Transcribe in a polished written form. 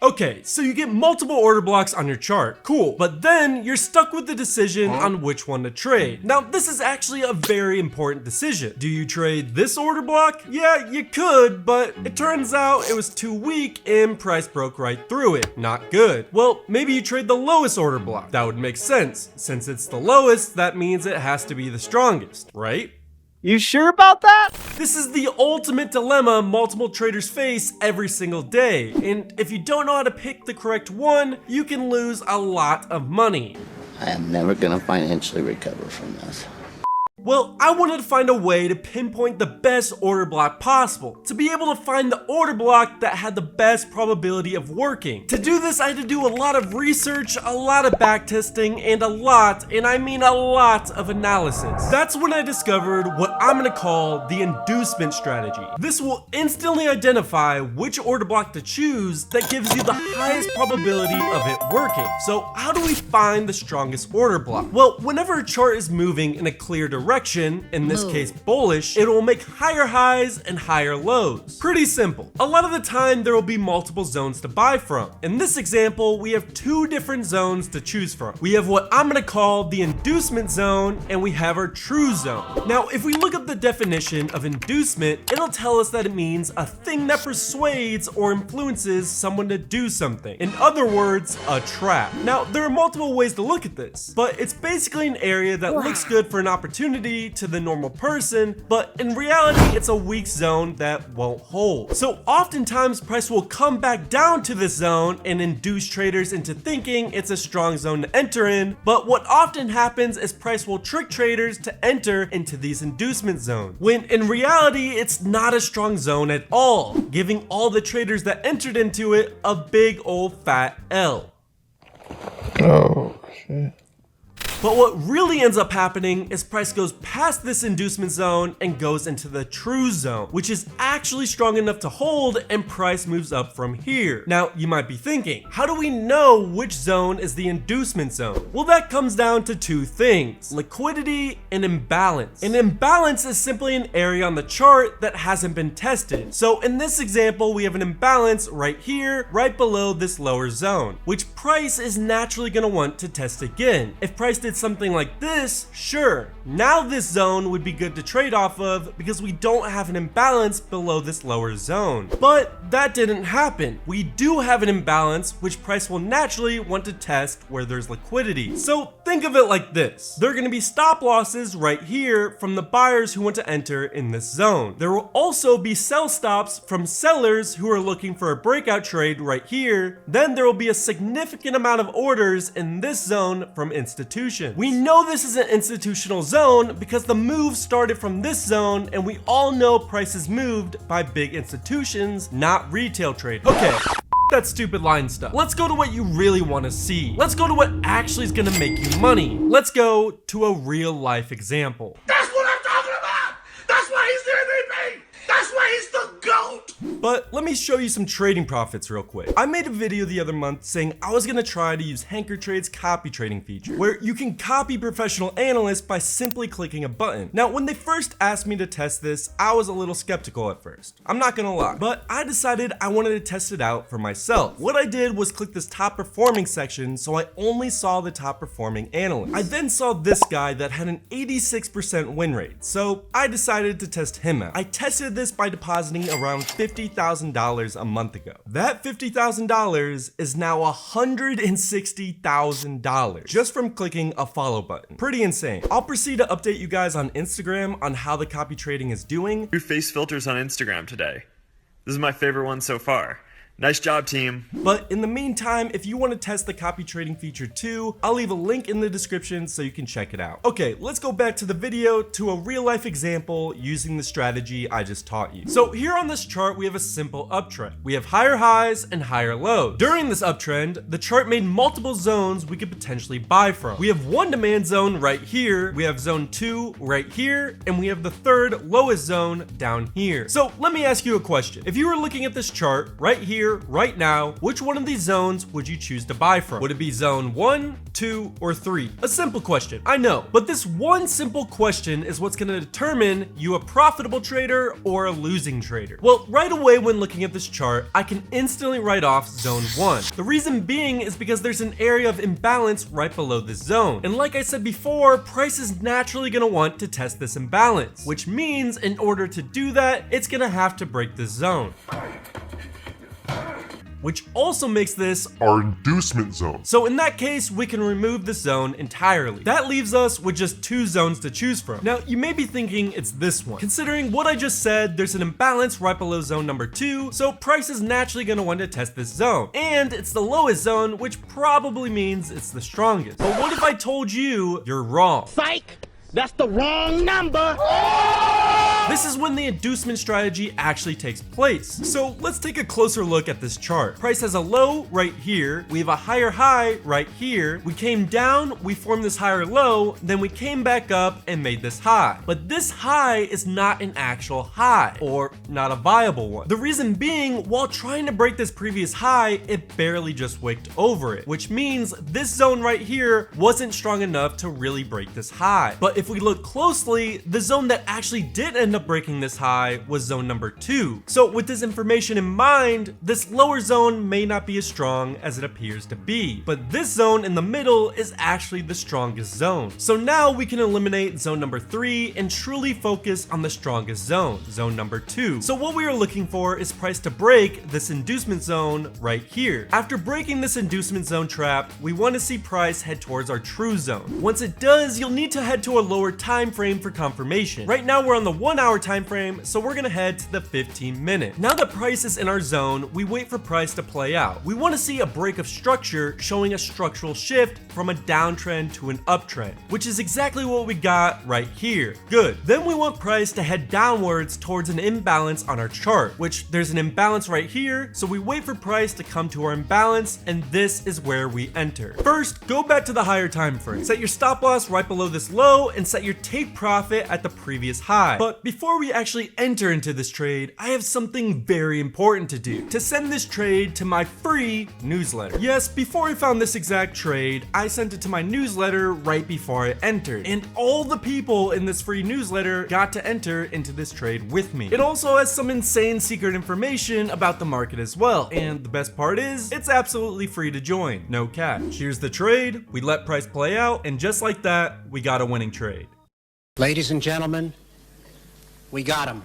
Okay, so you get multiple order blocks on your chart. Cool, but then you're stuck with the decision on which one to trade. Now, this is actually a very important decision. Do you trade this order block? Yeah, you could, but it turns out it was too weak and price broke right through it. Not good. Well, maybe you trade the lowest order block. That would make sense. Since it's the lowest, that means it has to be the strongest, right? You sure about that? This is the ultimate dilemma multiple traders face every single day. And if you don't know how to pick the correct one, you can lose a lot of money. I am never gonna financially recover from this. Well, I wanted to find a way to pinpoint the best order block possible, to be able to find the order block that had the best probability of working. To do this, I had to do a lot of research, a lot of backtesting, and I mean a lot of analysis. That's when I discovered what I'm gonna call the inducement strategy. This will instantly identify which order block to choose that gives you the highest probability of it working. So how do we find the strongest order block? Well, whenever a chart is moving in a clear direction, in this case bullish, it will make higher highs and higher lows. Pretty simple. A lot of the time there will be multiple zones to buy from. In this example, we have two different zones to choose from. We have what I'm gonna call the inducement zone, and we have our true zone. Now, if we look up the definition of inducement, it'll tell us that it means a thing that persuades or influences someone to do something. In other words, a trap. Now, there are multiple ways to look at this, but it's basically an area that looks good for an opportunity to the normal person, but in reality, it's a weak zone that won't hold. So oftentimes price will come back down to this zone and induce traders into thinking it's a strong zone to enter in, but what often happens is price will trick traders to enter into these inducement zones, when in reality, it's not a strong zone at all, giving all the traders that entered into it a big old fat L. Oh, shit. But what really ends up happening is price goes past this inducement zone and goes into the true zone, which is actually strong enough to hold, and price moves up from here. Now, you might be thinking, how do we know which zone is the inducement zone? Well, that comes down to two things: liquidity and imbalance. An imbalance is simply an area on the chart that hasn't been tested. So in this example, we have an imbalance right here, right below this lower zone, which price is naturally going to want to test again. If price did something like this, sure, now this zone would be good to trade off of because we don't have an imbalance below this lower zone. But that didn't happen. We do have an imbalance, which price will naturally want to test where there's liquidity. So think of it like this: there are going to be stop losses right here from the buyers who want to enter in this zone. There will also be sell stops from sellers who are looking for a breakout trade right here. Then there will be a significant amount of orders in this zone from institutions. We know this is an institutional zone because the move started from this zone, and we all know prices moved by big institutions, not retail traders. Okay, that stupid line stuff. Let's go to what you really want to see. Let's go to what actually is going to make you money. Let's go to a real life example. That's what I'm talking about! That's why he's the MVP! That's why he's the GOAT! But let me show you some trading profits real quick. I made a video the other month saying I was gonna try to use Hanker Trade's copy trading feature, where you can copy professional analysts by simply clicking a button. Now, when they first asked me to test this, I was a little skeptical at first. I'm not gonna lie, but I decided I wanted to test it out for myself. What I did was click this top performing section, so I only saw the top performing analysts. I then saw this guy that had an 86% win rate, so I decided to test him out. I tested this by depositing around $50,000 a month ago. That $50,000 is now $160,000 just from clicking a follow button. Pretty insane. I'll proceed to update you guys on Instagram on how the copy trading is doing. New face filters on Instagram today. This is my favorite one so far. Nice job, team. But in the meantime, if you want to test the copy trading feature too, I'll leave a link in the description so you can check it out. Okay, let's go back to the video to a real life example using the strategy I just taught you. So here on this chart, we have a simple uptrend. We have higher highs and higher lows. During this uptrend, the chart made multiple zones we could potentially buy from. We have one demand zone right here, we have zone 2 right here, and we have the third lowest zone down here. So let me ask you a question. If you were looking at this chart right here here, right now, which one of these zones would you choose to buy from? Would it be zone 1, 2, or 3? A simple question, I know, but this one simple question is what's gonna determine you a profitable trader or a losing trader. Well, right away when looking at this chart, I can instantly write off zone 1. The reason being is because there's an area of imbalance right below this zone. And like I said before, price is naturally gonna want to test this imbalance, which means in order to do that, it's gonna have to break this zone, which also makes this our inducement zone. So in that case, we can remove this zone entirely. That leaves us with just 2 zones to choose from. Now, you may be thinking it's this one. Considering what I just said, there's an imbalance right below zone number 2, so price is naturally gonna want to test this zone. And it's the lowest zone, which probably means it's the strongest. But what if I told you you're wrong? Psych! That's the wrong number! This is when the inducement strategy actually takes place. So let's take a closer look at this chart. Price has a low right here, we have a higher high right here, we came down, we formed this higher low, then we came back up and made this high. But this high is not an actual high, or not a viable one. The reason being, while trying to break this previous high, it barely just wicked over it, which means this zone right here wasn't strong enough to really break this high. But if we look closely, the zone that actually did end up breaking this high was zone number 2. So with this information in mind, this lower zone may not be as strong as it appears to be, but this zone in the middle is actually the strongest zone. So now we can eliminate zone number 3 and truly focus on the strongest zone, zone number 2. So what we are looking for is price to break this inducement zone right here. After breaking this inducement zone trap, we want to see price head towards our true zone. Once it does, you'll need to head to a lower time frame for confirmation. Right now we're on the 1 hour time frame, so we're gonna head to the 15-minute. Now that price is in our zone, we wait for price to play out. We want to see a break of structure showing a structural shift from a downtrend to an uptrend, which is exactly what we got right here. Good. Then we want price to head downwards towards an imbalance on our chart, which there's an imbalance right here, so we wait for price to come to our imbalance, and this is where we enter. First, go back to the higher time frame. Set your stop loss right below this low and set your take profit at the previous high. But before we actually enter into this trade, I have something very important to do. To send this trade to my free newsletter. Yes, before I found this exact trade, I sent it to my newsletter right before I entered. And all the people in this free newsletter got to enter into this trade with me. It also has some insane secret information about the market as well. And the best part is, it's absolutely free to join. No catch. Here's the trade, we let price play out, and just like that, we got a winning trade. Ladies and gentlemen, we got him.